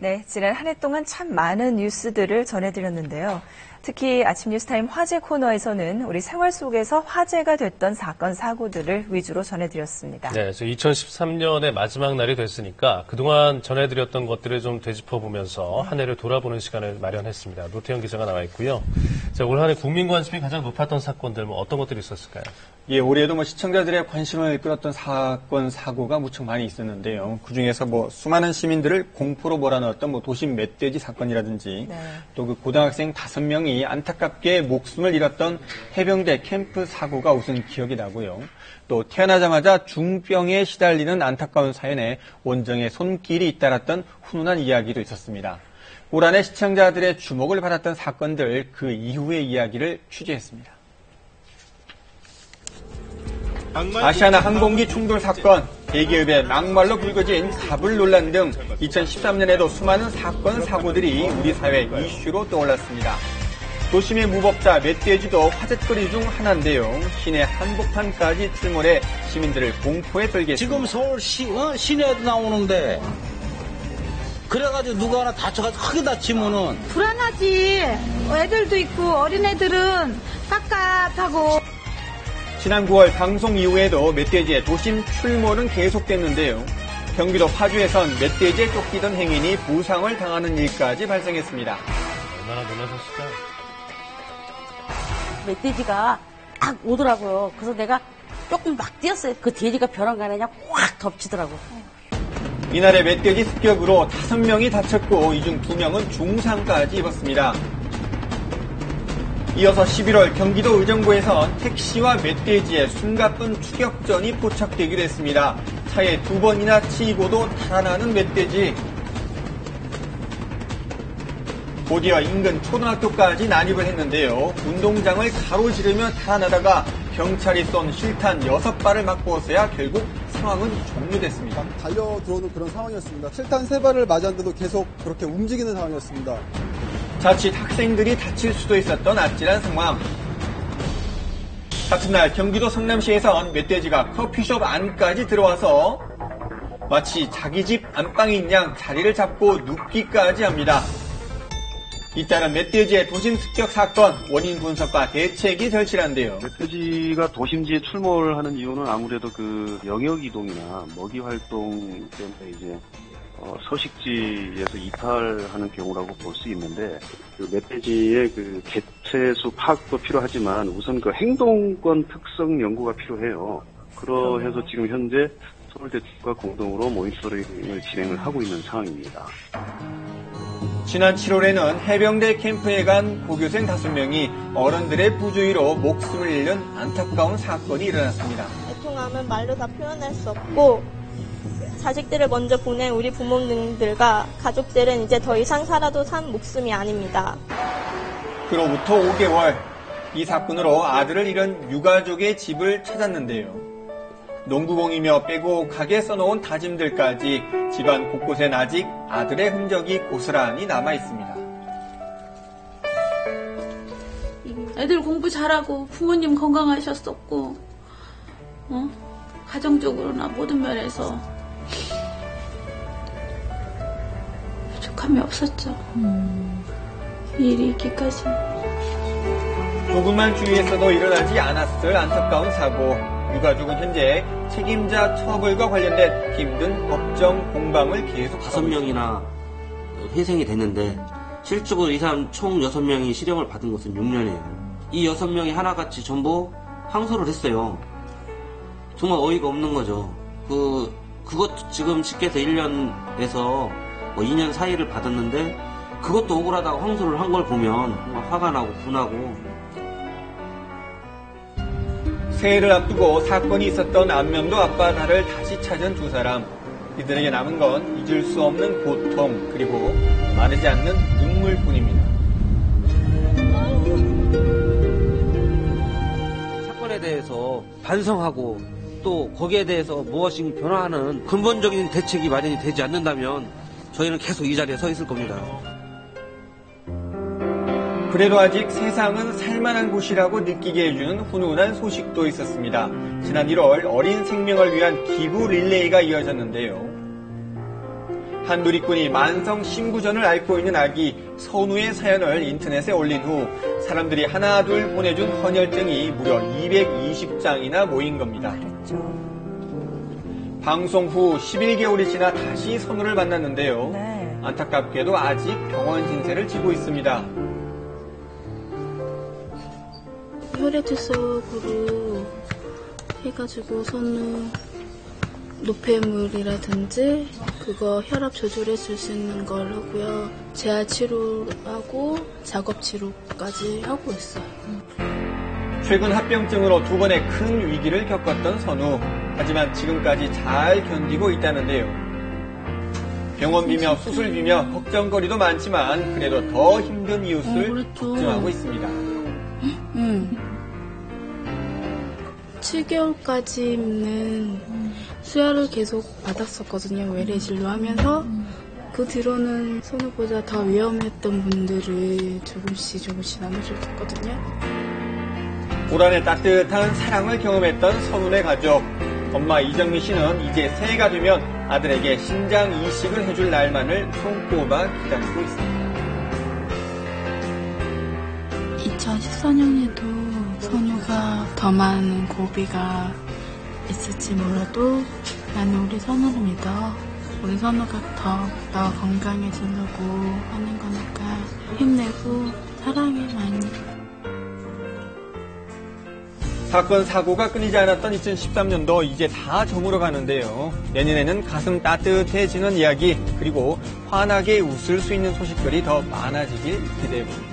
네, 지난 한 해 동안 참 많은 뉴스들을 전해드렸는데요. 특히 아침 뉴스타임 화제 코너에서는 우리 생활 속에서 화제가 됐던 사건, 사고들을 위주로 전해드렸습니다. 네, 그래서 2013년의 마지막 날이 됐으니까 그동안 전해드렸던 것들을 좀 되짚어보면서 한 해를 돌아보는 시간을 마련했습니다. 노태현 기자가 나와 있고요. 자, 올 한 해 국민 관심이 가장 높았던 사건들, 어떤 것들이 있었을까요? 예, 올해도 시청자들의 관심을 끌었던 사건, 사고가 무척 많이 있었는데요. 그 중에서 수많은 시민들을 공포로 몰아넣었던 도심 멧돼지 사건이라든지 또 그 고등학생 5명이 안타깝게 목숨을 잃었던 해병대 캠프 사고가 우선 기억이 나고요. 또 태어나자마자 중병에 시달리는 안타까운 사연에 원정의 손길이 잇따랐던 훈훈한 이야기도 있었습니다. 올 한 해 시청자들의 주목을 받았던 사건들, 그 이후의 이야기를 취재했습니다. 아시아나 항공기 충돌 사건, 대기업의 막말로 불거진 갑을 논란 등 2013년에도 수많은 사건, 사고들이 우리 사회 이슈로 떠올랐습니다. 도심의 무법자 멧돼지도 화제거리 중 하나인데요. 시내 한복판까지 출몰해 시민들을 공포에 떨게 했습니다. 지금 서울 시내에도 나오는데 그래가지고 누가 하나 다쳐가지고 크게 다치면은 불안하지. 애들도 있고 어린애들은 깝깝하고. 지난 9월 방송 이후에도 멧돼지의 도심 출몰은 계속됐는데요. 경기도 파주에선 멧돼지에 쫓기던 행인이 부상을 당하는 일까지 발생했습니다. 얼마나 놀라셨을까요? 멧돼지가 딱 오더라고요. 그래서 내가 조금 막 뛰었어요. 그 돼지가 벼랑간에 그냥 확 덮치더라고요. 이날의 멧돼지 습격으로 5명이 다쳤고 이 중 2명은 중상까지 입었습니다. 이어서 11월 경기도 의정부에선 택시와 멧돼지의 숨가쁜 추격전이 포착되기도 했습니다. 차에 2번이나 치이고도 달아나는 멧돼지. 곧이어 인근 초등학교까지 난입을 했는데요. 운동장을 가로지르며 달아나다가 경찰이 쏜 실탄 6발을 맞고서야 결국 상황은 종료됐습니다. 달려들어오는 그런 상황이었습니다. 실탄 3발을 맞았는데도 계속 그렇게 움직이는 상황이었습니다. 자칫 학생들이 다칠 수도 있었던 아찔한 상황. 같은 날 경기도 성남시에선 멧돼지가 커피숍 안까지 들어와서 마치 자기 집 안방인 양 자리를 잡고 눕기까지 합니다. 잇따른 멧돼지의 도심 습격 사건, 원인 분석과 대책이 절실한데요. 멧돼지가 도심지에 출몰하는 이유는 아무래도 영역 이동이나 먹이 활동 때문에 이제 서식지에서 이탈하는 경우라고 볼 수 있는데, 멧돼지의 개체수 파악도 필요하지만 우선 행동권 특성 연구가 필요해요. 그러해서 지금 현재 서울대과 공동으로 모니터링을 진행을 하고 있는 상황입니다. 지난 7월에는 해병대 캠프에 간 고교생 5명이 어른들의 부주의로 목숨을 잃는 안타까운 사건이 일어났습니다. 애통함은 말로 다 표현할 수 없고, 자식들을 먼저 보낸 우리 부모님들과 가족들은 이제 더 이상 살아도 산 목숨이 아닙니다. 그로부터 5개월, 이 사건으로 아들을 잃은 유가족의 집을 찾았는데요. 농구공이며 빼곡하게 써놓은 다짐들까지 집안 곳곳엔 아직 아들의 흔적이 고스란히 남아있습니다. 애들 공부 잘하고 부모님 건강하셨었고 가정적으로나 모든 면에서 부족함이 없었죠. 일이 있기까지. 조금만 주의했어도 일어나지 않았을 안타까운 사고. 유가족은 현재 책임자 처벌과 관련된 힘든 법정 공방을 계속 5명이나 회생이 됐는데 실적으로 이 사람 총 6명이 실형을 받은 것은 6년이에요. 이 6명이 하나같이 전부 항소를 했어요. 정말 어이가 없는 거죠. 그것도 지금 집계해서 1년에서 2년 사이를 받았는데 그것도 억울하다고 항소를 한 걸 보면 화가 나고 분하고. 새해를 앞두고 사건이 있었던 안면도 앞바다를 다시 찾은 두 사람. 이들에게 남은 건 잊을 수 없는 고통, 그리고 마르지 않는 눈물뿐입니다. 사건에 대해서 반성하고 또 거기에 대해서 무엇이 변화하는 근본적인 대책이 마련이 되지 않는다면 저희는 계속 이 자리에 서 있을 겁니다. 그래도 아직 세상은 살만한 곳이라고 느끼게 해주는 훈훈한 소식도 있었습니다. 지난 1월 어린 생명을 위한 기부 릴레이가 이어졌는데요. 한 누리꾼이 만성 신구전을 앓고 있는 아기 선우의 사연을 인터넷에 올린 후 사람들이 하나둘 보내준 헌혈증이 무려 220장이나 모인 겁니다. 방송 후 11개월이 지나 다시 선우를 만났는데요. 안타깝게도 아직 병원 신세를 지고 있습니다. 혈액투석으로 해가지고 선우 노폐물이라든지 그거 혈압 조절해줄 수 있는 걸 하고요. 재활 치료하고 작업 치료까지 하고 있어요. 최근 합병증으로 2번의 큰 위기를 겪었던 선우. 하지만 지금까지 잘 견디고 있다는데요. 병원비며 수술비며 걱정거리도 많지만 그래도 더 힘든 이웃을 걱정하고 있습니다. 7개월까지는 수혈을 계속 받았었거든요. 외래진료 하면서. 그 뒤로는 선우보다 더 위험했던 분들을 조금씩 나눠줬거든요. 올 한해 따뜻한 사랑을 경험했던 선우네 가족. 엄마 이정미 씨는 이제 새해가 되면 아들에게 신장 이식을 해줄 날만을 손꼽아 기다리고 있습니다. 2014년에도 선우가 더 많은 고비가 있을지 몰라도 나는 우리 선우를 믿어. 우리 선우가 더 건강해지려고 하는 거니까 힘내고 사랑해 많이. 사건 사고가 끊이지 않았던 2013년도 이제 다 저물어 가는데요. 내년에는 가슴 따뜻해지는 이야기 그리고 환하게 웃을 수 있는 소식들이 더 많아지길 기대해봅니다.